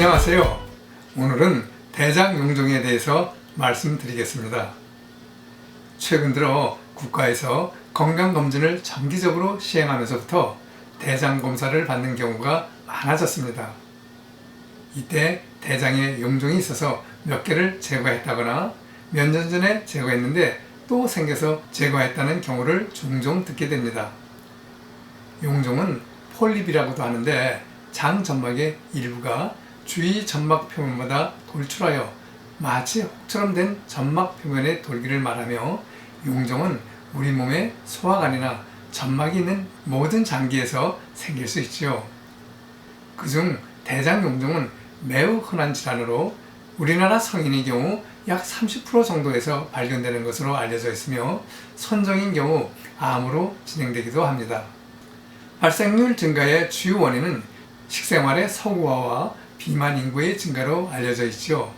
안녕하세요. 오늘은 대장용종에 대해서 말씀드리겠습니다. 최근 들어 국가에서 건강검진을 정기적으로 시행하면서부터 대장검사를 받는 경우가 많아졌습니다. 이때 대장에 용종이 있어서 몇 개를 제거했다거나 몇 년 전에 제거했는데 또 생겨서 제거했다는 경우를 종종 듣게 됩니다. 용종은 폴립이라고도 하는데 장 점막의 일부가 주위 점막 표면마다 돌출하여 마치 혹처럼 된 점막 표면의 돌기를 말하며 용종은 우리 몸의 소화관이나 점막이 있는 모든 장기에서 생길 수 있지요. 그중 대장용종은 매우 흔한 질환으로 우리나라 성인의 경우 약 30% 정도에서 발견되는 것으로 알려져 있으며 선정인 경우 암으로 진행되기도 합니다. 발생률 증가의 주요 원인은 식생활의 서구화와 비만 인구의 증가로 알려져 있죠.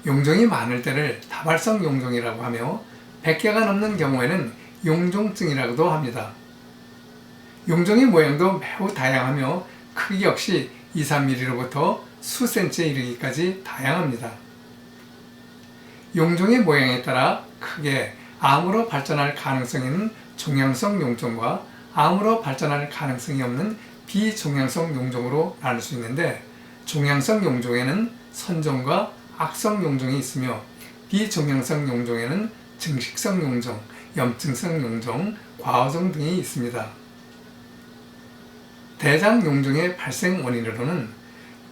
용종이 많을 때를 다발성 용종이라고 하며 100개가 넘는 경우에는 용종증이라고도 합니다. 용종의 모양도 매우 다양하며 크기 역시 2-3mm로부터 수센치에 이르기까지 다양합니다. 용종의 모양에 따라 크게 암으로 발전할 가능성이 있는 종양성 용종과 암으로 발전할 가능성이 없는 비종양성 용종으로 나눌 수 있는데, 종양성 용종에는 선종과 악성 용종이 있으며 비종양성 용종에는 증식성 용종, 염증성 용종, 과호종 등이 있습니다. 대장 용종의 발생 원인으로는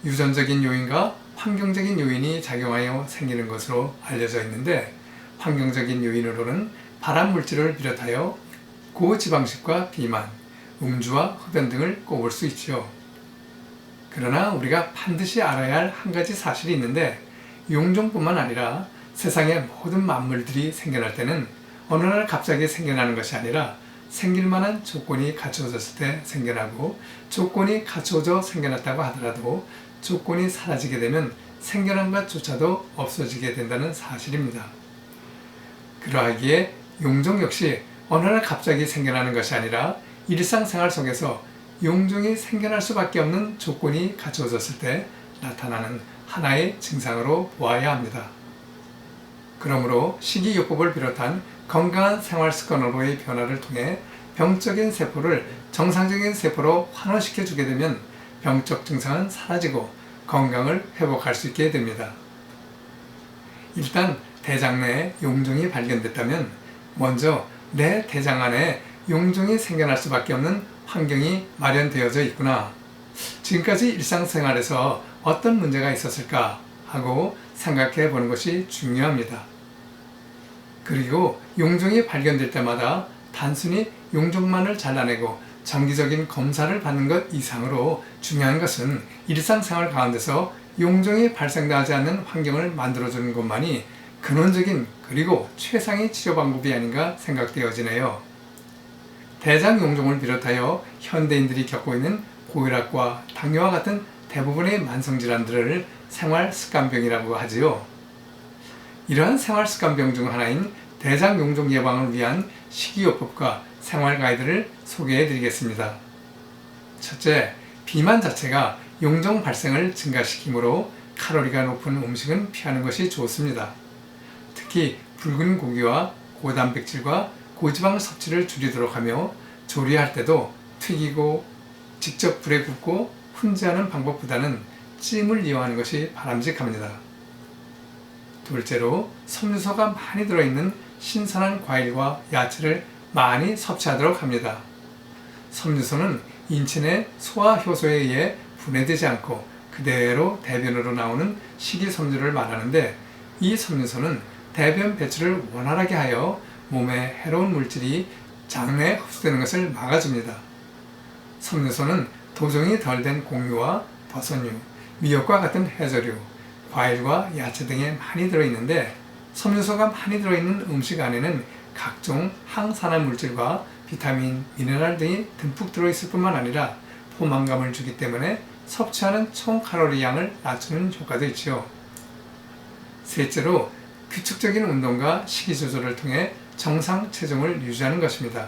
유전적인 요인과 환경적인 요인이 작용하여 생기는 것으로 알려져 있는데, 환경적인 요인으로는 발암물질을 비롯하여 고지방식과 비만, 음주와 흡연 등을 꼽을 수 있지요. 그러나 우리가 반드시 알아야 할 한 가지 사실이 있는데, 용종뿐만 아니라 세상의 모든 만물들이 생겨날 때는 어느 날 갑자기 생겨나는 것이 아니라 생길 만한 조건이 갖춰졌을 때 생겨나고, 조건이 갖춰져 생겨났다고 하더라도 조건이 사라지게 되면 생겨난 것조차도 없어지게 된다는 사실입니다. 그러하기에 용종 역시 어느 날 갑자기 생겨나는 것이 아니라 일상생활 속에서 용종이 생겨날 수밖에 없는 조건이 갖춰졌을 때 나타나는 하나의 증상으로 보아야 합니다. 그러므로 식이요법을 비롯한 건강한 생활 습관으로의 변화를 통해 병적인 세포를 정상적인 세포로 환원시켜 주게 되면 병적 증상은 사라지고 건강을 회복할 수 있게 됩니다. 일단 대장 내에 용종이 발견됐다면 먼저 내 대장 안에 용종이 생겨날 수밖에 없는 환경이 마련되어져 있구나, 지금까지 일상생활에서 어떤 문제가 있었을까 하고 생각해 보는 것이 중요합니다. 그리고 용종이 발견될 때마다 단순히 용종만을 잘라내고 정기적인 검사를 받는 것 이상으로 중요한 것은 일상생활 가운데서 용종이 발생하지 않는 환경을 만들어주는 것만이 근원적인 그리고 최상의 치료 방법이 아닌가 생각되어지네요. 대장 용종을 비롯하여 현대인들이 겪고 있는 고혈압과 당뇨와 같은 대부분의 만성질환들을 생활습관병이라고 하지요. 이러한 생활습관병 중 하나인 대장 용종 예방을 위한 식이요법과 생활 가이드를 소개해 드리겠습니다. 첫째, 비만 자체가 용종 발생을 증가시키므로 칼로리가 높은 음식은 피하는 것이 좋습니다. 특히 붉은 고기와 고단백질과 고지방 섭취를 줄이도록 하며 조리할 때도 튀기고 직접 불에 굽고 훈제하는 방법보다는 찜을 이용하는 것이 바람직합니다. 둘째로, 섬유소가 많이 들어있는 신선한 과일과 야채를 많이 섭취하도록 합니다. 섬유소는 인체 내 소화 효소에 의해 분해되지 않고 그대로 대변으로 나오는 식이섬유를 말하는데, 이 섬유소는 대변 배출을 원활하게 하여 몸에 해로운 물질이 장내에 흡수되는 것을 막아줍니다. 섬유소는 도종이 덜 된 곡류와 버섯류, 미역과 같은 해조류, 과일과 야채 등에 많이 들어있는데, 섬유소가 많이 들어있는 음식 안에는 각종 항산화 물질과 비타민, 미네랄 등이 듬뿍 들어있을 뿐만 아니라 포만감을 주기 때문에 섭취하는 총 칼로리 양을 낮추는 효과도 있지요. 셋째로, 규칙적인 운동과 식이 조절을 통해 정상 체중을 유지하는 것입니다.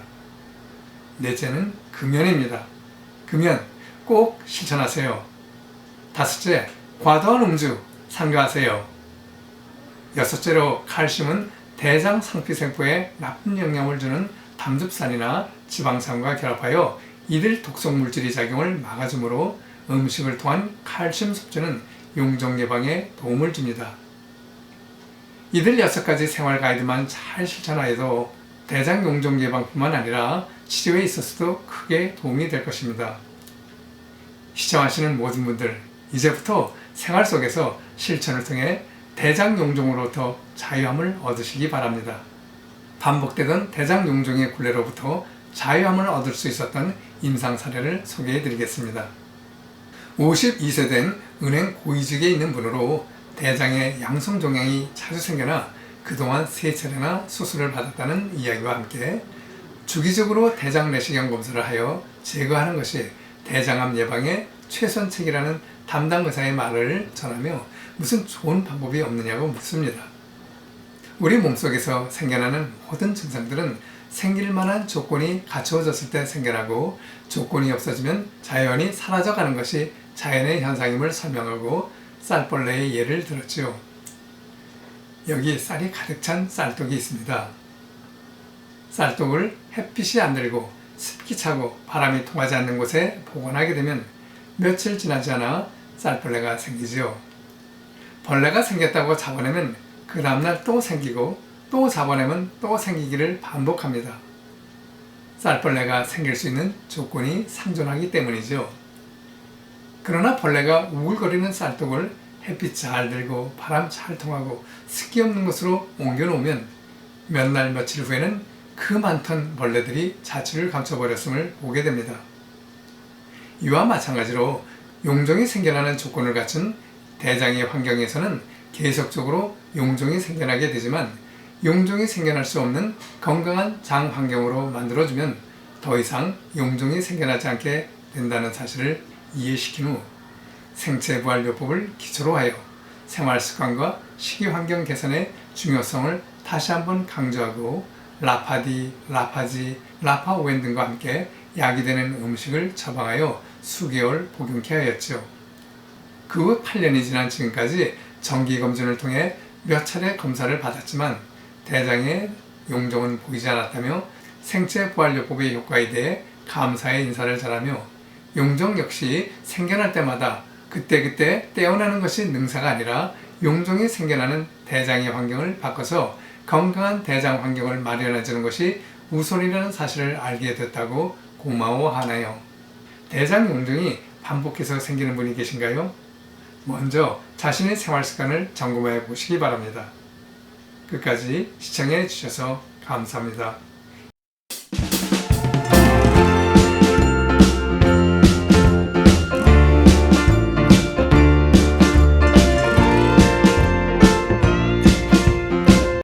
넷째는 금연입니다. 금연 꼭 실천하세요. 다섯째, 과도한 음주 삼가하세요. 여섯째로 칼슘은 대장 상피세포에 나쁜 영향을 주는 담즙산이나 지방산과 결합하여 이들 독성 물질의 작용을 막아주므로 음식을 통한 칼슘 섭취는 용종 예방에 도움을 줍니다. 이들 6가지 생활 가이드만 잘 실천하여도 대장 용종 예방뿐만 아니라 치료에 있어서도 크게 도움이 될 것입니다. 시청하시는 모든 분들, 이제부터 생활 속에서 실천을 통해 대장 용종으로부터 자유함을 얻으시기 바랍니다. 반복되던 대장 용종의 굴레로부터 자유함을 얻을 수 있었던 임상 사례를 소개해 드리겠습니다. 52세 된 은행 고위직에 있는 분으로 대장에 양성 종양이 자주 생겨나 그동안 3차례나 수술을 받았다는 이야기와 함께 주기적으로 대장 내시경 검사를 하여 제거하는 것이 대장암 예방의 최선책이라는 담당 의사의 말을 전하며 무슨 좋은 방법이 없느냐고 묻습니다. 우리 몸속에서 생겨나는 모든 증상들은 생길 만한 조건이 갖추어졌을 때 생겨나고 조건이 없어지면 자연히 사라져가는 것이 자연의 현상임을 설명하고 쌀벌레의 예를 들었지요. 여기 쌀이 가득 찬 쌀독이 있습니다. 쌀독을 햇빛이 안 들고 습기 차고 바람이 통하지 않는 곳에 보관하게 되면 며칠 지나지 않아 쌀벌레가 생기지요. 벌레가 생겼다고 잡아내면 그 다음날 또 생기고 또 잡아내면 또 생기기를 반복합니다. 쌀벌레가 생길 수 있는 조건이 상존하기 때문이죠. 그러나 벌레가 우글거리는 쌀독을 햇빛 잘 들고 바람 잘 통하고 습기 없는 곳으로 옮겨 놓으면 몇 날 며칠 후에는 그 많던 벌레들이 자취를 감춰버렸음을 보게 됩니다. 이와 마찬가지로 용종이 생겨나는 조건을 갖춘 대장의 환경에서는 계속적으로 용종이 생겨나게 되지만 용종이 생겨날 수 없는 건강한 장 환경으로 만들어주면 더 이상 용종이 생겨나지 않게 된다는 사실을 이해시킨 후 생체부활요법을 기초로 하여 생활습관과 식이환경 개선의 중요성을 다시 한번 강조하고 라파디, 라파지, 라파오웬 등과 함께 약이 되는 음식을 처방하여 수개월 복용케 하였죠. 그 후 8년이 지난 지금까지 정기검진을 통해 몇 차례 검사를 받았지만 대장의 용종은 보이지 않았다며 생체부활요법의 효과에 대해 감사의 인사를 전하며 용종 역시 생겨날 때마다 그때그때 떼어내는 것이 능사가 아니라 용종이 생겨나는 대장의 환경을 바꿔서 건강한 대장 환경을 마련해주는 것이 우선이라는 사실을 알게 됐다고 고마워하나요. 대장 용종이 반복해서 생기는 분이 계신가요? 먼저 자신의 생활 습관을 점검해 보시기 바랍니다. 끝까지 시청해 주셔서 감사합니다.